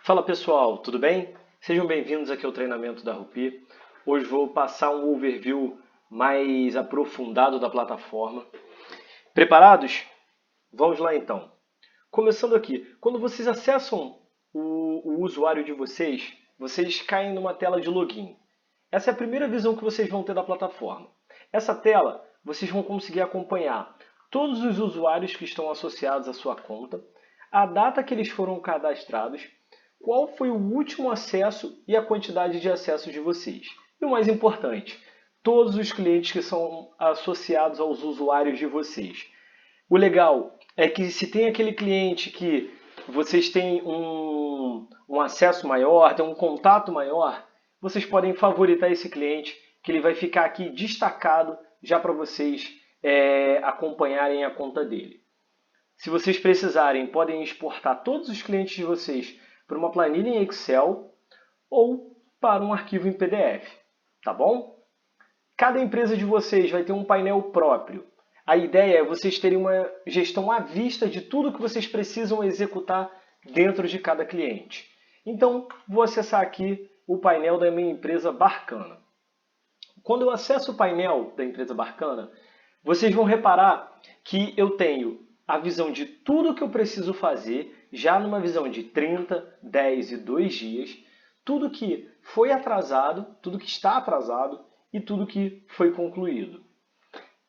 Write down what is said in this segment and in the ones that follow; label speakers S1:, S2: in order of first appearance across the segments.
S1: Fala pessoal, tudo bem? Sejam bem-vindos aqui ao treinamento da Rupi. Hoje vou passar um overview mais aprofundado da plataforma. Preparados? Vamos lá então. Começando aqui, quando vocês acessam o usuário de vocês, vocês caem numa tela de login. Essa é a primeira visão que vocês vão ter da plataforma. Essa tela, vocês vão conseguir acompanhar todos os usuários que estão associados à sua conta, a data que eles foram cadastrados, qual foi o último acesso e a quantidade de acessos de vocês. E o mais importante, todos os clientes que são associados aos usuários de vocês. O legal é que se tem aquele cliente que vocês têm um acesso maior, tem um contato maior, vocês podem favoritar esse cliente, que ele vai ficar aqui destacado já para vocês acompanharem a conta dele. Se vocês precisarem, podem exportar todos os clientes de vocês para uma planilha em Excel ou para um arquivo em PDF, tá bom? Cada empresa de vocês vai ter um painel próprio. A ideia é vocês terem uma gestão à vista de tudo que vocês precisam executar dentro de cada cliente. Então, vou acessar aqui o painel da minha empresa Barcana. Quando eu acesso o painel da empresa Barcana, vocês vão reparar que eu tenho a visão de tudo que eu preciso fazer, já numa visão de 30, 10 e 2 dias, tudo que foi atrasado, tudo que está atrasado e tudo que foi concluído.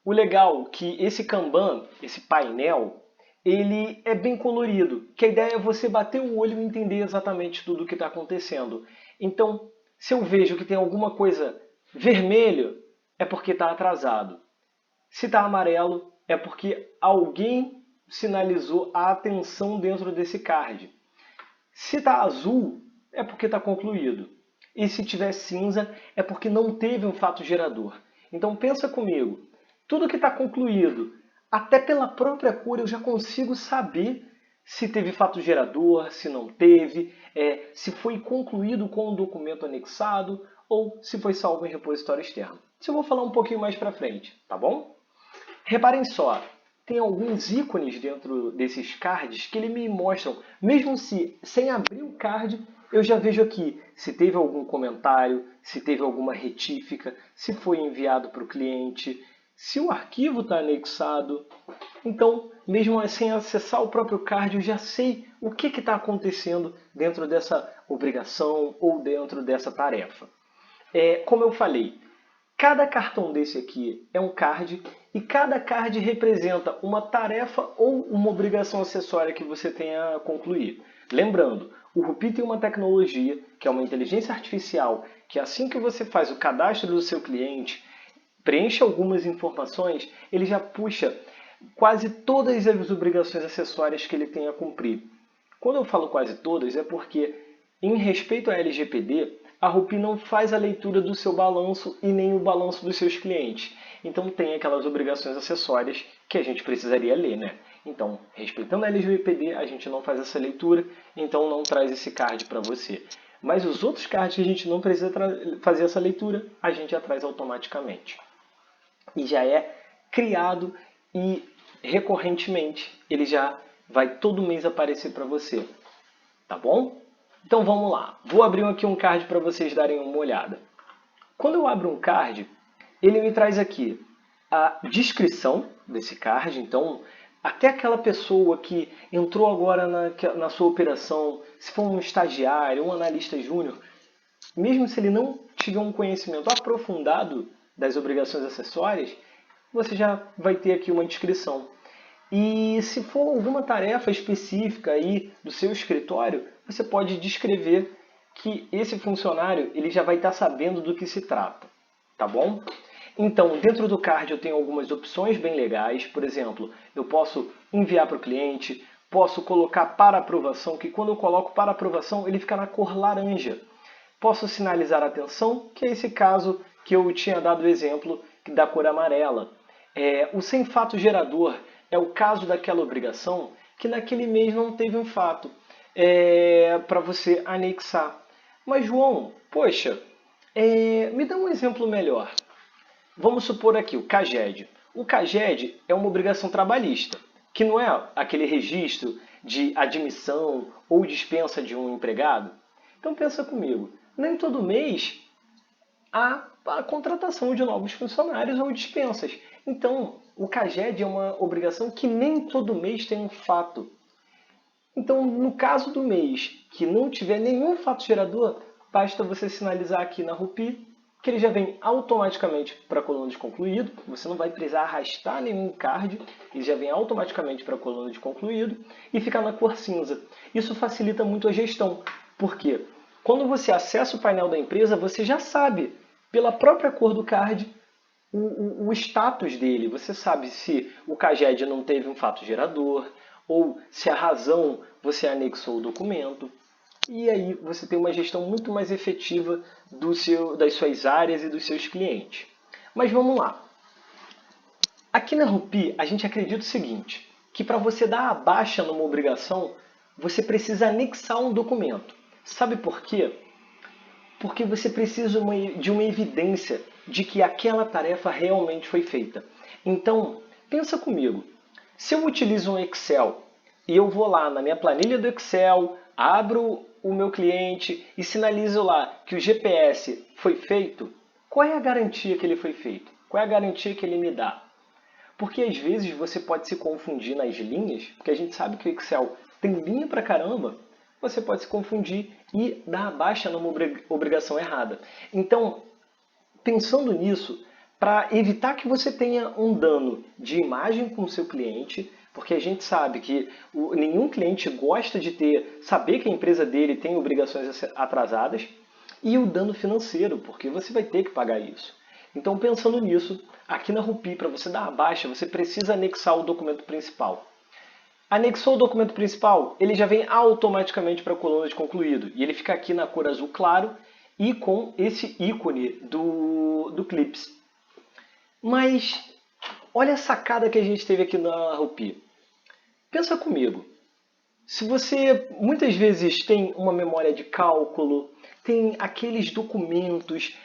S1: O legal é que esse Kanban, esse painel, ele é bem colorido, que a ideia é você bater o olho e entender exatamente tudo o que está acontecendo. Então, se eu vejo que tem alguma coisa vermelho, é porque está atrasado. Se está amarelo, é porque alguém sinalizou a atenção dentro desse card. Se está azul, é porque está concluído. E se tiver cinza, é porque não teve um fato gerador. Então pensa comigo, tudo que está concluído, até pela própria cor eu já consigo saber se teve fato gerador, se não teve, se foi concluído com um documento anexado ou se foi salvo em repositório externo. Isso eu vou falar um pouquinho mais para frente, tá bom? Reparem só, tem alguns ícones dentro desses cards que ele me mostram, mesmo se sem abrir o card, eu já vejo aqui se teve algum comentário, se teve alguma retífica, se foi enviado para o cliente, se o arquivo está anexado. Então, mesmo sem acessar o próprio card, eu já sei o que está acontecendo dentro dessa obrigação ou dentro dessa tarefa. Como eu falei, cada cartão desse aqui é um card e cada card representa uma tarefa ou uma obrigação acessória que você tenha a concluir. Lembrando, o Rupi tem uma tecnologia que é uma inteligência artificial que assim que você faz o cadastro do seu cliente, preenche algumas informações, ele já puxa quase todas as obrigações acessórias que ele tem a cumprir. Quando eu falo quase todas, é porque, em respeito à LGPD, a Rupi não faz a leitura do seu balanço e nem o balanço dos seus clientes. Então tem aquelas obrigações acessórias que a gente precisaria ler, né? Então, respeitando a LGPD, a gente não faz essa leitura, então não traz esse card para você. Mas os outros cards que a gente não precisa fazer essa leitura, a gente já traz automaticamente. E já é criado e recorrentemente ele já vai todo mês aparecer para você. Tá bom? Então vamos lá. Vou abrir aqui um card para vocês darem uma olhada. Quando eu abro um card, ele me traz aqui a descrição desse card. Então, até aquela pessoa que entrou agora na sua operação, se for um estagiário, um analista júnior, mesmo se ele não tiver um conhecimento aprofundado das obrigações acessórias, você já vai ter aqui uma descrição. E se for alguma tarefa específica aí do seu escritório, você pode descrever que esse funcionário ele já vai estar sabendo do que se trata, tá bom? Então, dentro do card eu tenho algumas opções bem legais. Por exemplo, eu posso enviar para o cliente, posso colocar para aprovação, que quando eu coloco para aprovação ele fica na cor laranja. Posso sinalizar a atenção, que é esse caso que eu tinha dado o exemplo da cor amarela. O sem fato gerador é o caso daquela obrigação que naquele mês não teve um fato para você anexar. Mas, João, poxa, me dá um exemplo melhor. Vamos supor aqui o CAGED. O CAGED é uma obrigação trabalhista. que não é aquele registro de admissão ou dispensa de um empregado. Então pensa comigo, nem todo mês há a contratação de novos funcionários ou dispensas. Então, o CAGED é uma obrigação que nem todo mês tem um fato. Então, no caso do mês que não tiver nenhum fato gerador, basta você sinalizar aqui na Rupi que ele já vem automaticamente para a coluna de concluído. Você não vai precisar arrastar nenhum card, ele já vem automaticamente para a coluna de concluído e fica na cor cinza. Isso facilita muito a gestão, porque quando você acessa o painel da empresa, você já sabe, pela própria cor do card, o status dele. Você sabe se o CAGED não teve um fato gerador, ou se a razão você anexou o documento. E aí você tem uma gestão muito mais efetiva das suas áreas e dos seus clientes. Mas vamos lá. Aqui na Rupi, a gente acredita o seguinte, que para você dar a baixa numa obrigação, você precisa anexar um documento. Sabe por quê? Porque você precisa de uma evidência de que aquela tarefa realmente foi feita. Então, pensa comigo. Se eu utilizo um Excel e eu vou lá na minha planilha do Excel, abro o meu cliente e sinalizo lá que o GPS foi feito, qual é a garantia que ele foi feito? Qual é a garantia que ele me dá? Porque às vezes você pode se confundir nas linhas, porque a gente sabe que o Excel tem linha pra caramba, você pode se confundir e dar a baixa numa obrigação errada. Então, pensando nisso, para evitar que você tenha um dano de imagem com o seu cliente, porque a gente sabe que nenhum cliente gosta de saber que a empresa dele tem obrigações atrasadas, e o dano financeiro, porque você vai ter que pagar isso. Então, pensando nisso, aqui na Rupi, para você dar a baixa, você precisa anexar o documento principal. Anexou o documento principal, ele já vem automaticamente para a coluna de concluído, e ele fica aqui na cor azul claro e com esse ícone do Clips. Mas olha a sacada que a gente teve aqui na Rupi. Pensa comigo, se você muitas vezes tem uma memória de cálculo, tem aqueles documentos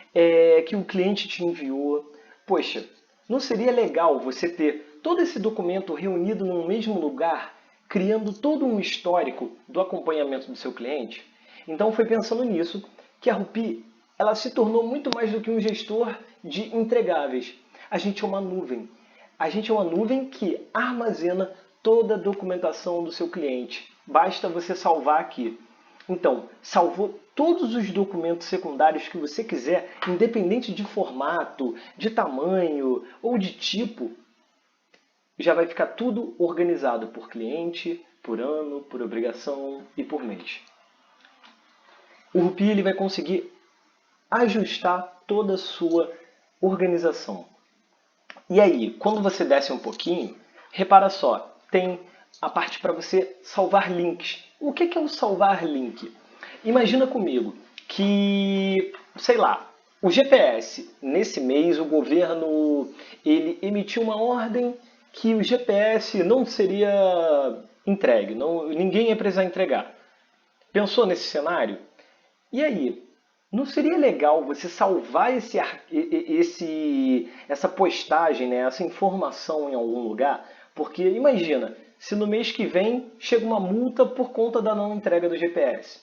S1: que o cliente te enviou, poxa, não seria legal você ter todo esse documento reunido num mesmo lugar, criando todo um histórico do acompanhamento do seu cliente? Então foi pensando nisso que a Rupi ela se tornou muito mais do que um gestor de entregáveis. A gente é uma nuvem. A gente é uma nuvem que armazena toda a documentação do seu cliente. Basta você salvar aqui. Então, salvou todos os documentos secundários que você quiser, independente de formato, de tamanho ou de tipo, já vai ficar tudo organizado por cliente, por ano, por obrigação e por mês. O Rupi ele vai conseguir ajustar toda a sua organização. E aí, quando você desce um pouquinho, repara só, tem a parte para você salvar links. O que é o salvar link? Imagina comigo que, sei lá, o GPS, nesse mês o governo ele emitiu uma ordem que o GPS não seria entregue, ninguém ia precisar entregar. Pensou nesse cenário? E aí, não seria legal você salvar essa postagem, né, essa informação em algum lugar? Porque imagina, se no mês que vem chega uma multa por conta da não entrega do GPS.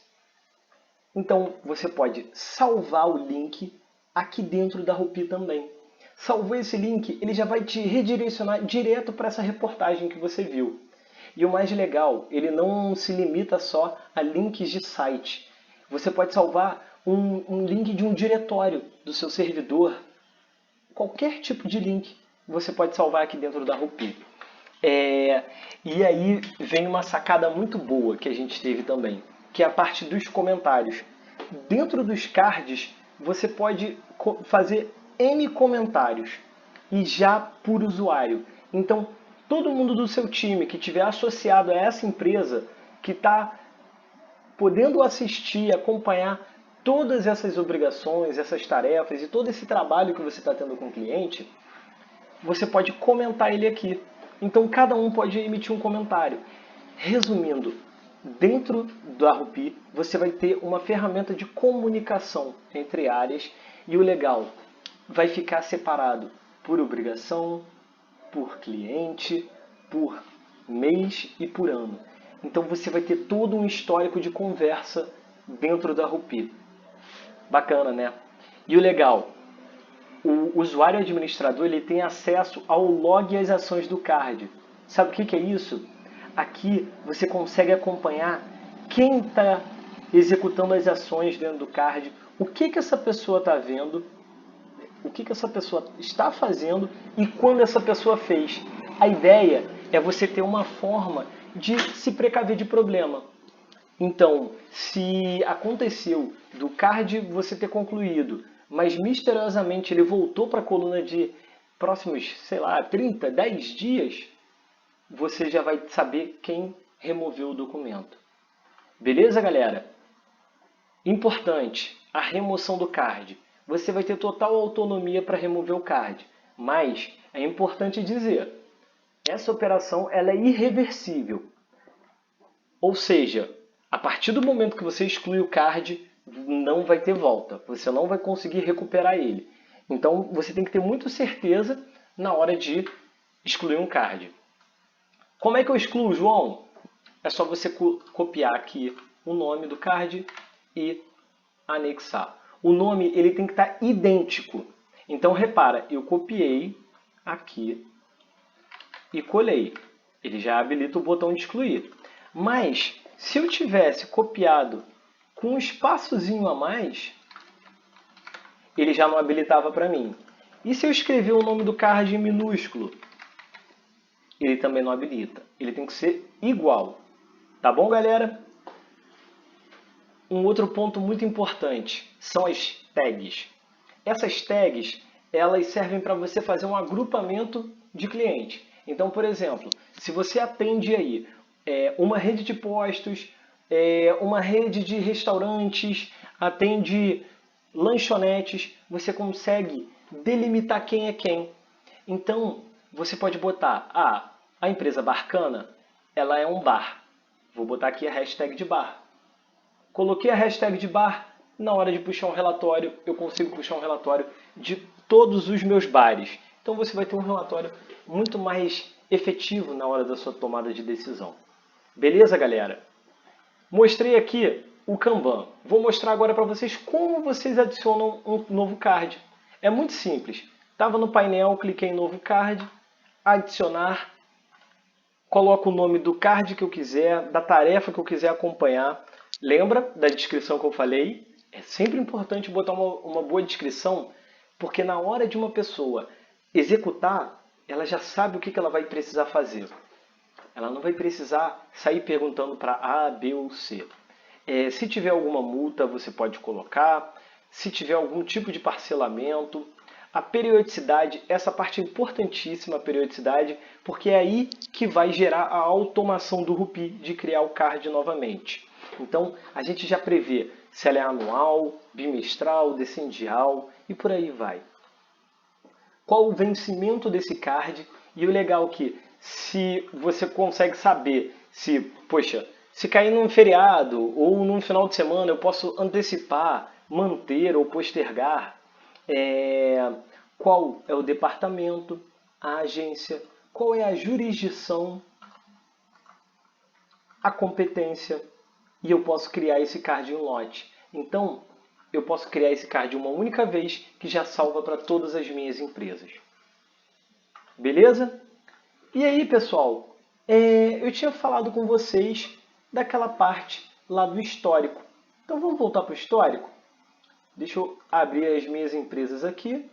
S1: Então você pode salvar o link aqui dentro da Rupi também. Salvou esse link, ele já vai te redirecionar direto para essa reportagem que você viu. E o mais legal, ele não se limita só a links de site. Você pode salvar um link de um diretório do seu servidor. Qualquer tipo de link você pode salvar aqui dentro da Rupi. E aí vem uma sacada muito boa que a gente teve também, que é a parte dos comentários. Dentro dos cards, você pode fazer N comentários, e já por usuário. Então, todo mundo do seu time que estiver associado a essa empresa, que está podendo assistir, acompanhar todas essas obrigações, essas tarefas e todo esse trabalho que você está tendo com o cliente, você pode comentar ele aqui. Então, cada um pode emitir um comentário. Resumindo, dentro da Rupi, você vai ter uma ferramenta de comunicação entre áreas e o legal, vai ficar separado por obrigação, por cliente, por mês e por ano. Então você vai ter todo um histórico de conversa dentro da Rupi. Bacana, né? E o legal, o usuário administrador ele tem acesso ao log e às ações do card. Sabe o que é isso? Aqui você consegue acompanhar quem está executando as ações dentro do card, o que essa pessoa está vendo, o que essa pessoa está fazendo e quando essa pessoa fez. A ideia é você ter uma forma de se precaver de problema. Então, se aconteceu do card você ter concluído, mas misteriosamente ele voltou para a coluna de próximos, sei lá, 30, 10 dias, você já vai saber quem removeu o documento. Beleza, galera? Importante, a remoção do card. Você vai ter total autonomia para remover o card, mas é importante dizer, essa operação ela é irreversível. Ou seja, a partir do momento que você exclui o card, não vai ter volta. Você não vai conseguir recuperar ele. Então, você tem que ter muita certeza na hora de excluir um card. Como é que eu excluo, João? É só você copiar aqui o nome do card e anexar. O nome ele tem que estar idêntico. Então, repara, eu copiei aqui e colei. Ele já habilita o botão de excluir. Mas, se eu tivesse copiado com um espaçozinho a mais, ele já não habilitava para mim. E se eu escrever o nome do card em minúsculo, ele também não habilita. Ele tem que ser igual. Tá bom, galera? Um outro ponto muito importante são as tags. Essas tags, elas servem para você fazer um agrupamento de clientes. Então, por exemplo, se você atende aí uma rede de postos, uma rede de restaurantes, atende lanchonetes, você consegue delimitar quem é quem. Então, você pode botar, a empresa Barcana, ela é um bar. Vou botar aqui a hashtag de bar. Coloquei a hashtag de bar, na hora de puxar um relatório, eu consigo puxar um relatório de todos os meus bares. Então você vai ter um relatório muito mais efetivo na hora da sua tomada de decisão. Beleza, galera? Mostrei aqui o Kanban. Vou mostrar agora para vocês como vocês adicionam um novo card. É muito simples. Estava no painel, cliquei em novo card, adicionar, coloco o nome do card que eu quiser, da tarefa que eu quiser acompanhar. Lembra da descrição que eu falei? É sempre importante botar uma boa descrição, porque na hora de uma pessoa executar, ela já sabe o que ela vai precisar fazer. Ela não vai precisar sair perguntando para A, B ou C. Se tiver alguma multa, você pode colocar. Se tiver algum tipo de parcelamento. A periodicidade, essa parte é importantíssima, a periodicidade, porque é aí que vai gerar a automação do Rupi de criar o card novamente. Então, a gente já prevê se ela é anual, bimestral, decendial e por aí vai. Qual o vencimento desse card? E o legal é que se você consegue saber se, poxa, se cair num feriado ou num final de semana eu posso antecipar, manter ou postergar, qual é o departamento, a agência, qual é a jurisdição, a competência, e eu posso criar esse card em um lote. Então, eu posso criar esse card uma única vez que já salva para todas as minhas empresas. Beleza? E aí, pessoal, eu tinha falado com vocês daquela parte lá do histórico. Então, vamos voltar para o histórico? Deixa eu abrir as minhas empresas aqui.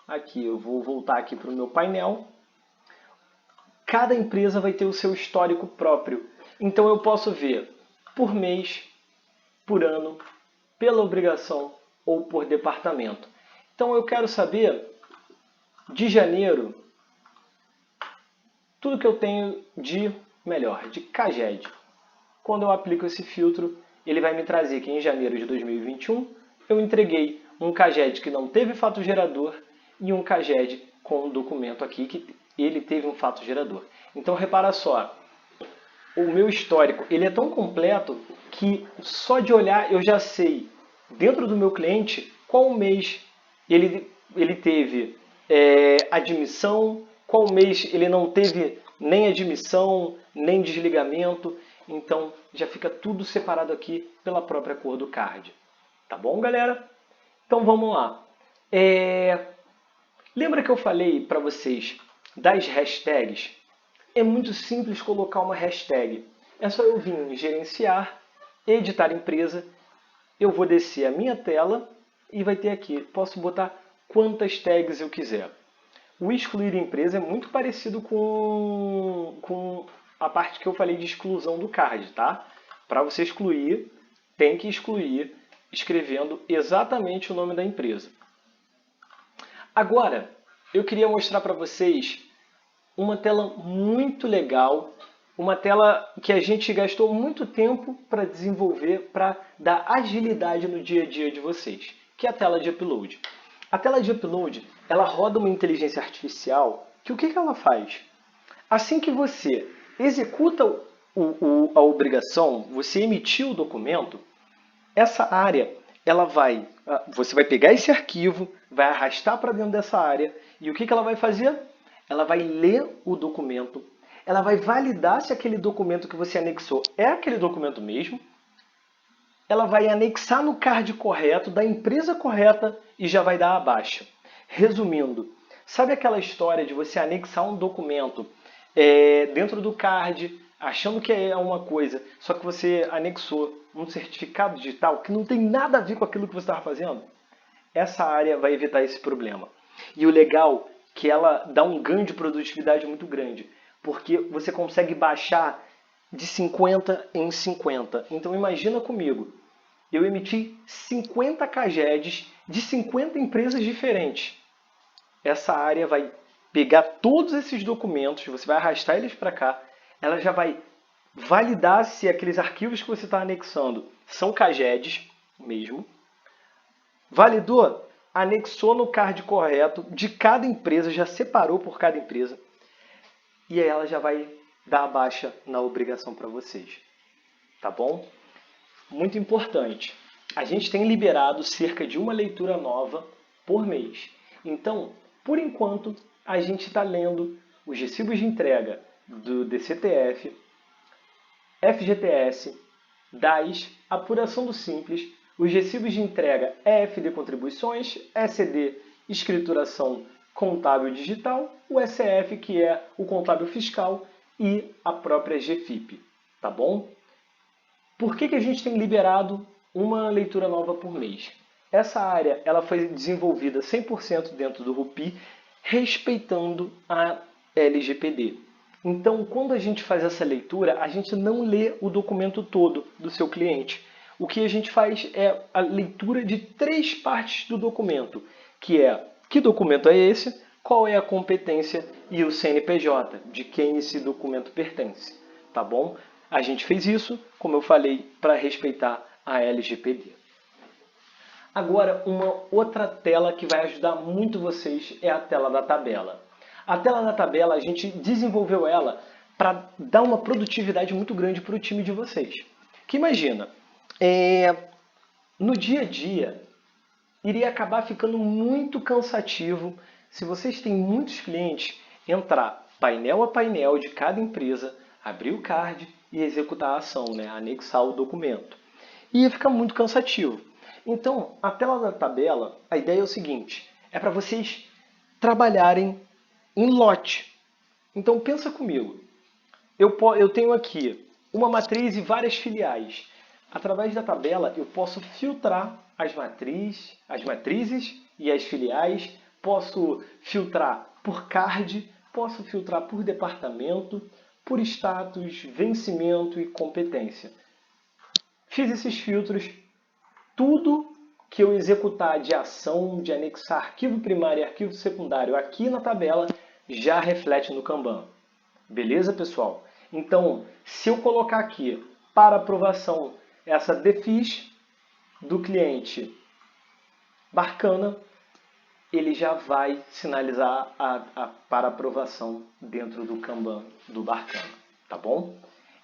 S1: Aqui, eu vou voltar aqui para o meu painel. Cada empresa vai ter o seu histórico próprio. Então, eu posso ver por mês, por ano, pela obrigação ou por departamento. Então, eu quero saber, de janeiro, tudo que eu tenho de melhor, de CAGED. Quando eu aplico esse filtro, ele vai me trazer que em janeiro de 2021, eu entreguei um CAGED que não teve fato gerador e um CAGED com um documento aqui que ele teve um fato gerador. Então, repara só, o meu histórico ele é tão completo que só de olhar eu já sei, dentro do meu cliente, qual mês ele teve admissão, qual mês ele não teve nem admissão, nem desligamento. Então, já fica tudo separado aqui pela própria cor do card. Tá bom, galera? Então, vamos lá. Lembra que eu falei para vocês das hashtags? É muito simples colocar uma hashtag. É só eu vir em gerenciar, editar empresa, eu vou descer a minha tela e vai ter aqui, posso botar quantas tags eu quiser. O excluir empresa é muito parecido com a parte que eu falei de exclusão do card, tá? Para você excluir, tem que excluir escrevendo exatamente o nome da empresa. Agora, eu queria mostrar para vocês uma tela muito legal, uma tela que a gente gastou muito tempo para desenvolver, para dar agilidade no dia a dia de vocês, que é a tela de upload. A tela de upload, ela roda uma inteligência artificial que o que ela faz? Assim que você executa a obrigação, você emitiu o documento, essa área, você vai pegar esse arquivo, vai arrastar para dentro dessa área e o que ela vai fazer? Ela vai ler o documento, ela vai validar se aquele documento que você anexou é aquele documento mesmo, ela vai anexar no card correto, da empresa correta e já vai dar a baixa. Resumindo, sabe aquela história de você anexar um documento dentro do card, achando que é uma coisa, só que você anexou um certificado digital que não tem nada a ver com aquilo que você estava fazendo? Essa área vai evitar esse problema. E o legal é que ela dá um ganho de produtividade muito grande, porque você consegue baixar de 50 em 50. Então imagina comigo, eu emiti 50 CAGEDs de 50 empresas diferentes. Essa área vai pegar todos esses documentos, você vai arrastar eles para cá, ela já vai validar se aqueles arquivos que você está anexando são CAGEDs mesmo. Validou? Anexou no card correto de cada empresa, já separou por cada empresa. E aí ela já vai dar a baixa na obrigação para vocês. Tá bom? Muito importante. A gente tem liberado cerca de uma leitura nova por mês. Então, por enquanto, a gente está lendo os recibos de entrega do DCTF, FGTS, DAS, apuração do Simples, os recibos de entrega EFD Contribuições, SED Escrituração Contábil Digital, o SF, que é o Contábil Fiscal, e a própria GFIP. Tá bom? Por que a gente tem liberado uma leitura nova por mês? Essa área ela foi desenvolvida 100% dentro do RUPI, respeitando a LGPD. Então, quando a gente faz essa leitura, a gente não lê o documento todo do seu cliente. O que a gente faz é a leitura de 3 partes do documento, que é que documento é esse, qual é a competência e o CNPJ, de quem esse documento pertence. Tá bom? A gente fez isso, como eu falei, para respeitar a LGPD. Agora, uma outra tela que vai ajudar muito vocês é a tela da tabela. A tela da tabela, a gente desenvolveu ela para dar uma produtividade muito grande para o time de vocês. Que imagina, no dia a dia, iria acabar ficando muito cansativo se vocês têm muitos clientes, entrar painel a painel de cada empresa, abrir o card e executar a ação, anexar o documento. Ia ficar muito cansativo. Então, a tela da tabela, a ideia é o seguinte, é para vocês trabalharem em lote. Então, pensa comigo. Eu tenho aqui uma matriz e várias filiais. Através da tabela, eu posso filtrar as matrizes e as filiais, posso filtrar por card, posso filtrar por departamento, por status, vencimento e competência. Fiz esses filtros, tudo que eu executar de ação, de anexar arquivo primário e arquivo secundário aqui na tabela, já reflete no Kanban. Beleza, pessoal? Então, se eu colocar aqui para aprovação essa DEFIS do cliente Barcana, ele já vai sinalizar para aprovação dentro do Kanban do Barcana, tá bom?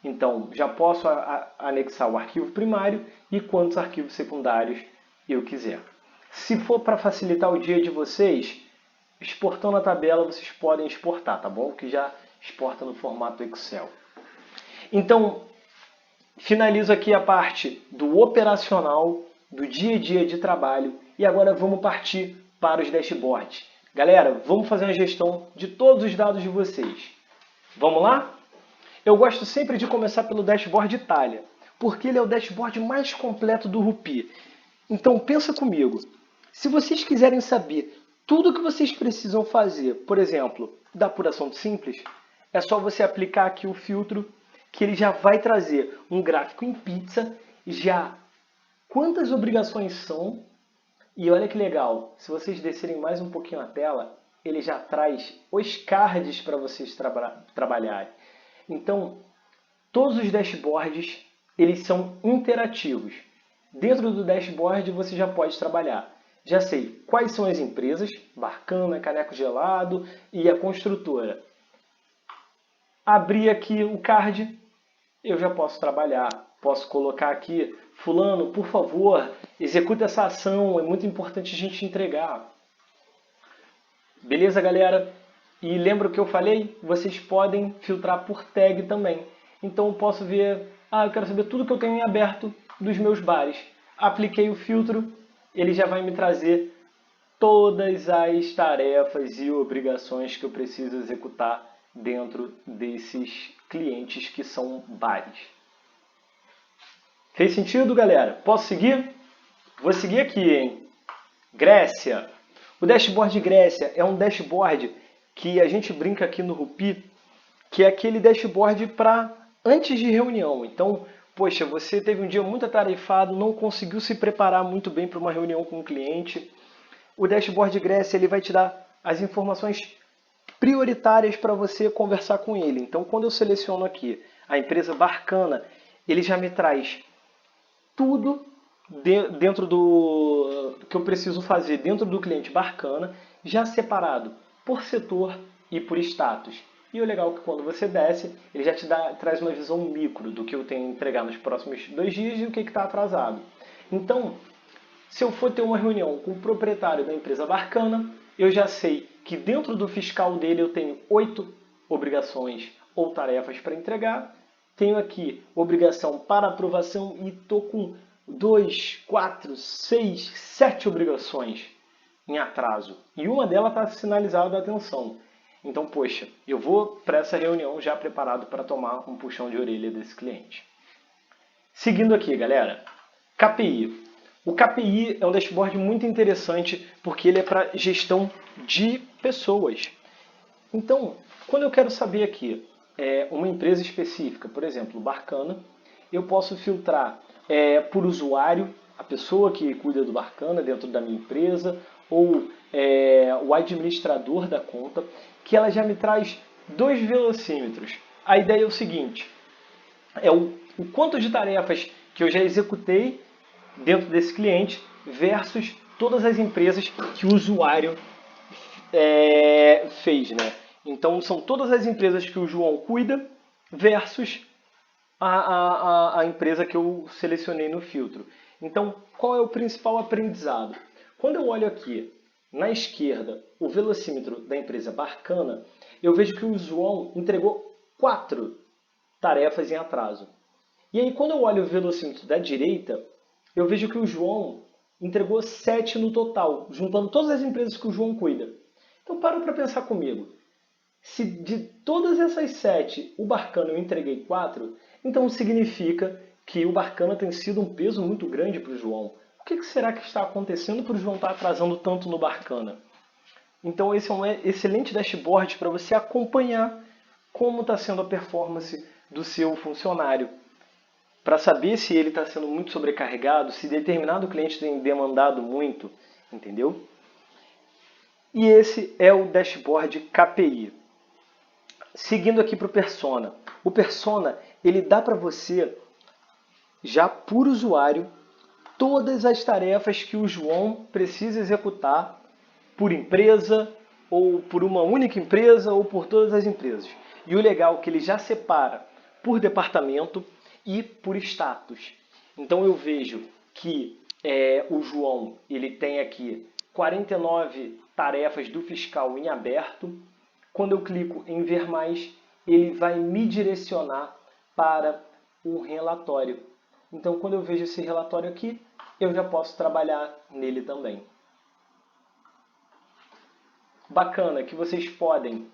S1: Então, já posso anexar o arquivo primário e quantos arquivos secundários eu quiser. Se for para facilitar o dia de vocês, exportando a tabela, vocês podem exportar, tá bom? Que já exporta no formato Excel. Então, finalizo aqui a parte do operacional, do dia a dia de trabalho, e agora vamos partir para os dashboards. Galera, vamos fazer uma gestão de todos os dados de vocês. Vamos lá? Eu gosto sempre de começar pelo dashboard Itália, porque ele é o dashboard mais completo do Rupi. Então pensa comigo, se vocês quiserem saber tudo o que vocês precisam fazer, por exemplo, da apuração de simples, é só você aplicar aqui o filtro, que ele já vai trazer um gráfico em pizza, já quantas obrigações são, e olha que legal, se vocês descerem mais um pouquinho a tela, ele já traz os cards para vocês trabalharem. Então, todos os dashboards, eles são interativos. Dentro do dashboard você já pode trabalhar. Já sei quais são as empresas, Barcana, Caneco Gelado e a construtora. Abri aqui o card, eu já posso trabalhar. Posso colocar aqui, fulano, por favor, executa essa ação, é muito importante a gente entregar. Beleza, galera? E lembra o que eu falei? Vocês podem filtrar por tag também. Então eu posso ver, eu quero saber tudo que eu tenho em aberto dos meus bares. Apliquei o filtro, ele já vai me trazer todas as tarefas e obrigações que eu preciso executar dentro desses clientes que são bares. Fez sentido, galera? Posso seguir? Vou seguir aqui, hein? Grécia. O dashboard de Grécia é um dashboard que a gente brinca aqui no Rupi, que é aquele dashboard para antes de reunião. Então, poxa, você teve um dia muito atarefado, não conseguiu se preparar muito bem para uma reunião com o cliente. O dashboard de Grécia ele vai te dar as informações prioritárias para você conversar com ele. Então, quando eu seleciono aqui a empresa Barcana, ele já me traz tudo dentro do que eu preciso fazer dentro do cliente Barcana, já separado por setor e por status. E o legal é que quando você desce, ele já traz uma visão micro do que eu tenho que entregar nos próximos 2 dias e o que está atrasado. Então, se eu for ter uma reunião com o proprietário da empresa Barcana, eu já sei que dentro do fiscal dele eu tenho 8 obrigações ou tarefas para entregar. Tenho aqui obrigação para aprovação e estou com 2, 4, 6, 7 obrigações em atraso. E uma delas está sinalizada a atenção. Então, poxa, eu vou para essa reunião já preparado para tomar um puxão de orelha desse cliente. Seguindo aqui, galera, KPI. O KPI é um dashboard muito interessante porque ele é para gestão de pessoas. Então, quando eu quero saber aqui uma empresa específica, por exemplo, Barcana, eu posso filtrar por usuário, a pessoa que cuida do Barcana dentro da minha empresa, ou o administrador da conta, que ela já me traz 2 velocímetros. A ideia é o seguinte, é o quanto de tarefas que eu já executei dentro desse cliente versus todas as empresas que o usuário fez, né? Então, são todas as empresas que o João cuida versus a empresa que eu selecionei no filtro. Então, qual é o principal aprendizado? Quando eu olho aqui, na esquerda, o velocímetro da empresa Barcana, eu vejo que o João entregou 4 tarefas em atraso. E aí, quando eu olho o velocímetro da direita, eu vejo que o João entregou 7 no total, juntando todas as empresas que o João cuida. Então, para pensar comigo. Se de todas essas 7, o Barcana eu entreguei 4, então significa que o Barcana tem sido um peso muito grande para o João. O que será que está acontecendo para o João estar atrasando tanto no Barcana? Então esse é um excelente dashboard para você acompanhar como está sendo a performance do seu funcionário. Para saber se ele está sendo muito sobrecarregado, se determinado cliente tem demandado muito, entendeu? E esse é o dashboard KPI. Seguindo aqui para o Persona. O Persona, ele dá para você, já por usuário, todas as tarefas que o João precisa executar por empresa, ou por uma única empresa, ou por todas as empresas. E o legal é que ele já separa por departamento e por status. Então eu vejo que o João ele tem aqui 49 tarefas do fiscal em aberto. Quando eu clico em ver mais, ele vai me direcionar para um relatório. Então, quando eu vejo esse relatório aqui, eu já posso trabalhar nele também. Bacana que vocês podem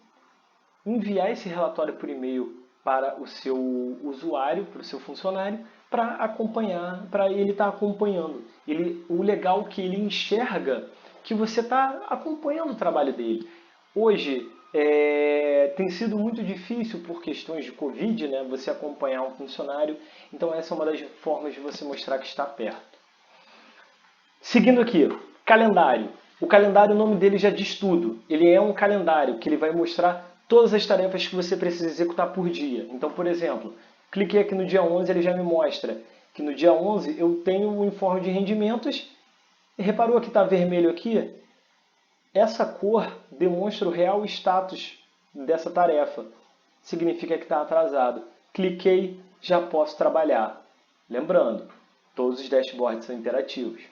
S1: enviar esse relatório por e-mail para o seu usuário, para o seu funcionário, para acompanhar, para ele estar acompanhando. O legal é que ele enxerga que você está acompanhando o trabalho dele. Hoje tem sido muito difícil por questões de Covid, né, você acompanhar um funcionário. Então essa é uma das formas de você mostrar que está perto. Seguindo aqui, calendário. O calendário, o nome dele já diz tudo. Ele é um calendário que ele vai mostrar todas as tarefas que você precisa executar por dia. Então, por exemplo, cliquei aqui no dia 11, ele já me mostra que no dia 11 eu tenho o informe de rendimentos. E reparou que está vermelho aqui? Essa cor demonstra o real status dessa tarefa. Significa que está atrasado. Cliquei, já posso trabalhar. Lembrando, todos os dashboards são interativos.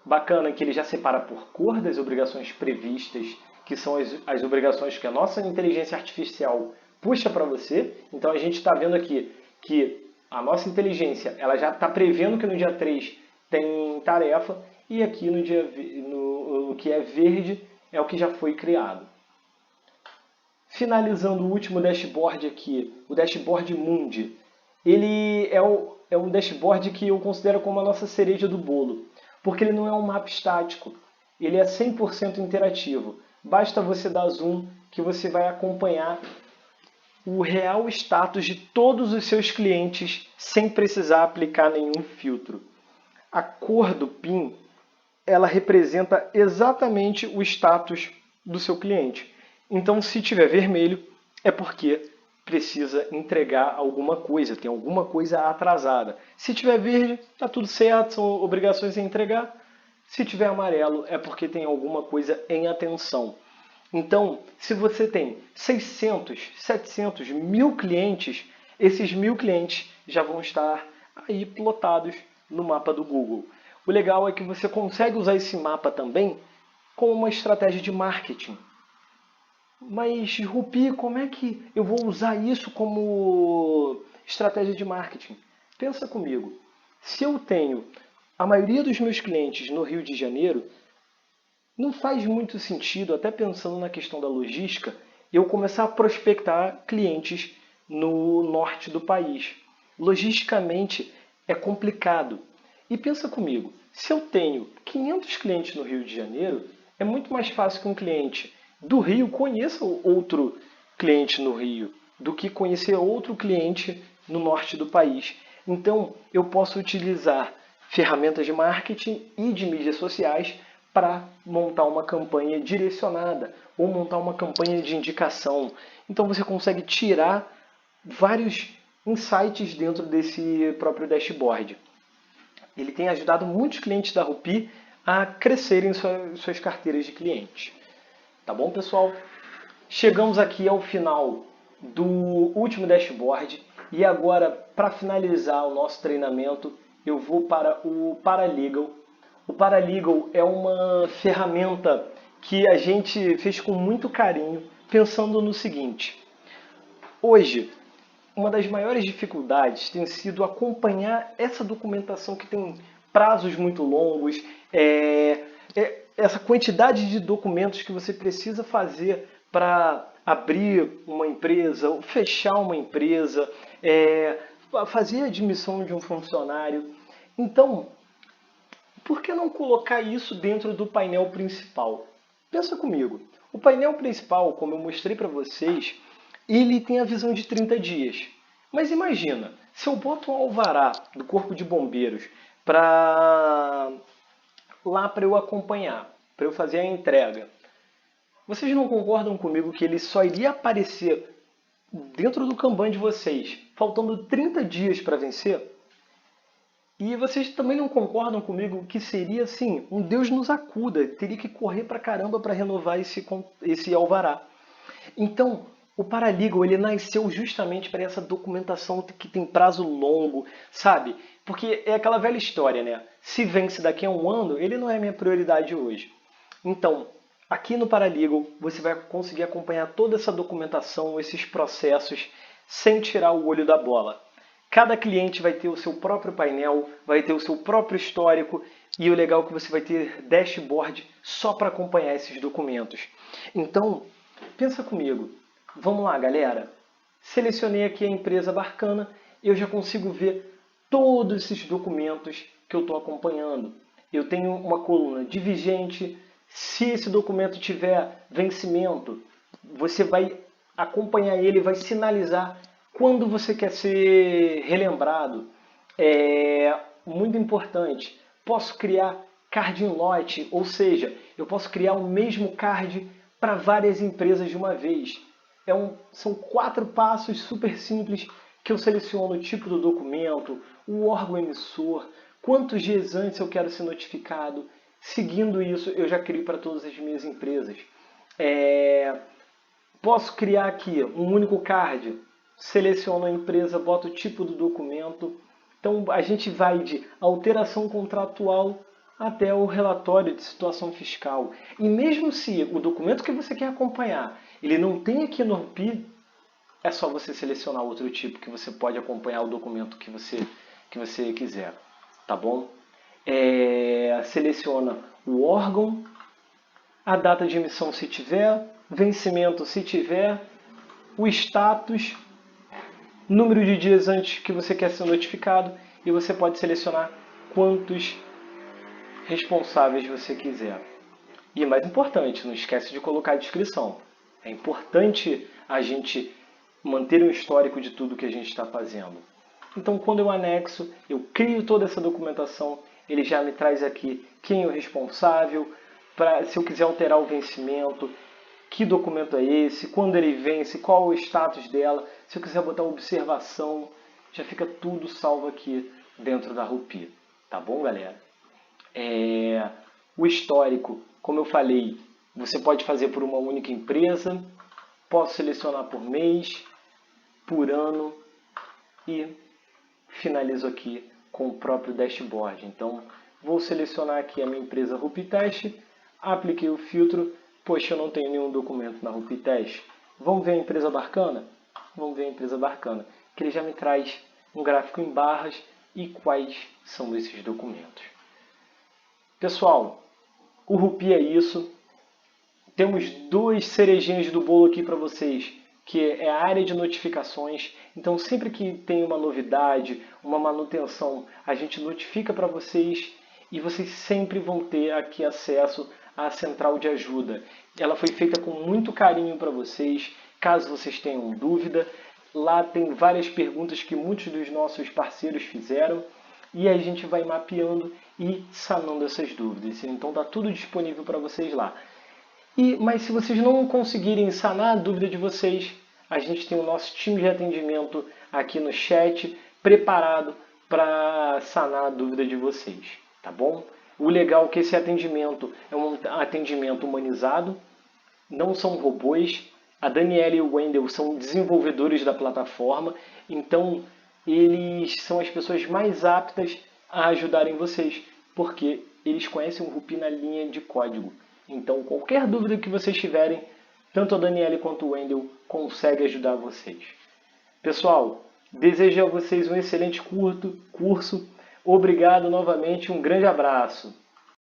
S1: Bacana que ele já separa por cor das obrigações previstas, que são as obrigações que a nossa inteligência artificial puxa para você. Então a gente está vendo aqui que a nossa inteligência ela já está prevendo que no dia 3 tem tarefa, e aqui no que é verde é o que já foi criado. Finalizando o último dashboard aqui, o dashboard Mundi. Ele é um dashboard que eu considero como a nossa cereja do bolo, porque ele não é um mapa estático, ele é 100% interativo. Basta você dar zoom que você vai acompanhar o real status de todos os seus clientes sem precisar aplicar nenhum filtro. A cor do PIN, ela representa exatamente o status do seu cliente. Então, se tiver vermelho, é porque precisa entregar alguma coisa, tem alguma coisa atrasada. Se tiver verde, está tudo certo, são obrigações a entregar. Se tiver amarelo, é porque tem alguma coisa em atenção. Então, se você tem 600, 700, 1000 clientes, esses 1000 clientes já vão estar aí plotados no mapa do Google. O legal é que você consegue usar esse mapa também como uma estratégia de marketing. Mas, Rupi, como é que eu vou usar isso como estratégia de marketing? Pensa comigo. Se eu tenho a maioria dos meus clientes no Rio de Janeiro, não faz muito sentido, até pensando na questão da logística, eu começar a prospectar clientes no norte do país. Logisticamente é complicado. E pensa comigo, se eu tenho 500 clientes no Rio de Janeiro, é muito mais fácil que um cliente do Rio conheça outro cliente no Rio do que conhecer outro cliente no norte do país. Então, eu posso utilizar ferramentas de marketing e de mídias sociais para montar uma campanha direcionada ou montar uma campanha de indicação. Então, você consegue tirar vários insights dentro desse próprio dashboard. Ele tem ajudado muitos clientes da Rupi a crescerem suas carteiras de clientes. Tá bom, pessoal? Chegamos aqui ao final do último dashboard e agora, para finalizar o nosso treinamento, eu vou para o Paralegal. O Paralegal é uma ferramenta que a gente fez com muito carinho, pensando no seguinte. Hoje, uma das maiores dificuldades tem sido acompanhar essa documentação que tem prazos muito longos, essa quantidade de documentos que você precisa fazer para abrir uma empresa, ou fechar uma empresa, fazer a admissão de um funcionário. Então, por que não colocar isso dentro do painel principal? Pensa comigo. O painel principal, como eu mostrei para vocês, ele tem a visão de 30 dias. Mas imagina, se eu boto um alvará do Corpo de Bombeiros lá para eu acompanhar, para eu fazer a entrega, vocês não concordam comigo que ele só iria aparecer dentro do Kanban de vocês, faltando 30 dias para vencer? E vocês também não concordam comigo que seria assim, um Deus nos acuda, teria que correr pra caramba para renovar esse alvará. Então, o Paralegal, ele nasceu justamente para essa documentação que tem prazo longo, sabe? Porque é aquela velha história, né? Se vence daqui a um ano, ele não é minha prioridade hoje. Então, Aqui no Paralegal, você vai conseguir acompanhar toda essa documentação, esses processos, sem tirar o olho da bola. Cada cliente vai ter o seu próprio painel, vai ter o seu próprio histórico e o legal é que você vai ter dashboard só para acompanhar esses documentos. Então, pensa comigo. Vamos lá, galera. Selecionei aqui a empresa Barcana, eu já consigo ver todos esses documentos que eu estou acompanhando. Eu tenho uma coluna de vigente. Se esse documento tiver vencimento, você vai acompanhar ele, vai sinalizar quando você quer ser relembrado. É muito importante. Posso criar card in lot, ou seja, eu posso criar o mesmo card para várias empresas de uma vez. São 4 passos super simples que eu seleciono o tipo do documento, o órgão emissor, quantos dias antes eu quero ser notificado. Seguindo isso, eu já crio para todas as minhas empresas. Posso criar aqui um único card, seleciono a empresa, boto o tipo do documento. Então, a gente vai de alteração contratual até o relatório de situação fiscal. E mesmo se o documento que você quer acompanhar, ele não tem aqui no RUPI, é só você selecionar outro tipo que você pode acompanhar o documento que você quiser. Tá bom? Seleciona o órgão, a data de emissão se tiver, vencimento se tiver, o status, número de dias antes que você quer ser notificado e você pode selecionar quantos responsáveis você quiser. E mais importante, não esquece de colocar a descrição. É importante a gente manter um histórico de tudo que a gente está fazendo. Então, quando eu anexo, eu crio toda essa documentação, ele já me traz aqui quem é o responsável, se eu quiser alterar o vencimento, que documento é esse, quando ele vence, qual o status dela, se eu quiser botar observação, já fica tudo salvo aqui dentro da RUPI. Tá bom, galera? O histórico, como eu falei, você pode fazer por uma única empresa, posso selecionar por mês, por ano e finalizo aqui com o próprio dashboard. Então, vou selecionar aqui a minha empresa RUPI-Teste, apliquei o filtro, poxa, eu não tenho nenhum documento na RUPI-Teste. Vamos ver a empresa Barcana? Vamos ver a empresa Barcana, que ele já me traz um gráfico em barras e quais são esses documentos. Pessoal, o RUPI é isso. Temos 2 cerejinhas do bolo aqui para vocês, que é a área de notificações. Então, sempre que tem uma novidade, uma manutenção, a gente notifica para vocês e vocês sempre vão ter aqui acesso à central de ajuda. Ela foi feita com muito carinho para vocês, caso vocês tenham dúvida. Lá tem várias perguntas que muitos dos nossos parceiros fizeram e a gente vai mapeando e sanando essas dúvidas. Então, está tudo disponível para vocês lá. Mas se vocês não conseguirem sanar a dúvida de vocês, a gente tem o nosso time de atendimento aqui no chat, preparado para sanar a dúvida de vocês, tá bom? O legal é que esse atendimento é um atendimento humanizado, não são robôs. A Daniela e o Wendel são desenvolvedores da plataforma, então eles são as pessoas mais aptas a ajudarem vocês, porque eles conhecem o RUPI na linha de código. Então, qualquer dúvida que vocês tiverem, tanto a Daniela quanto o Wendel conseguem ajudar vocês. Pessoal, desejo a vocês um excelente curso. Obrigado novamente, um grande abraço.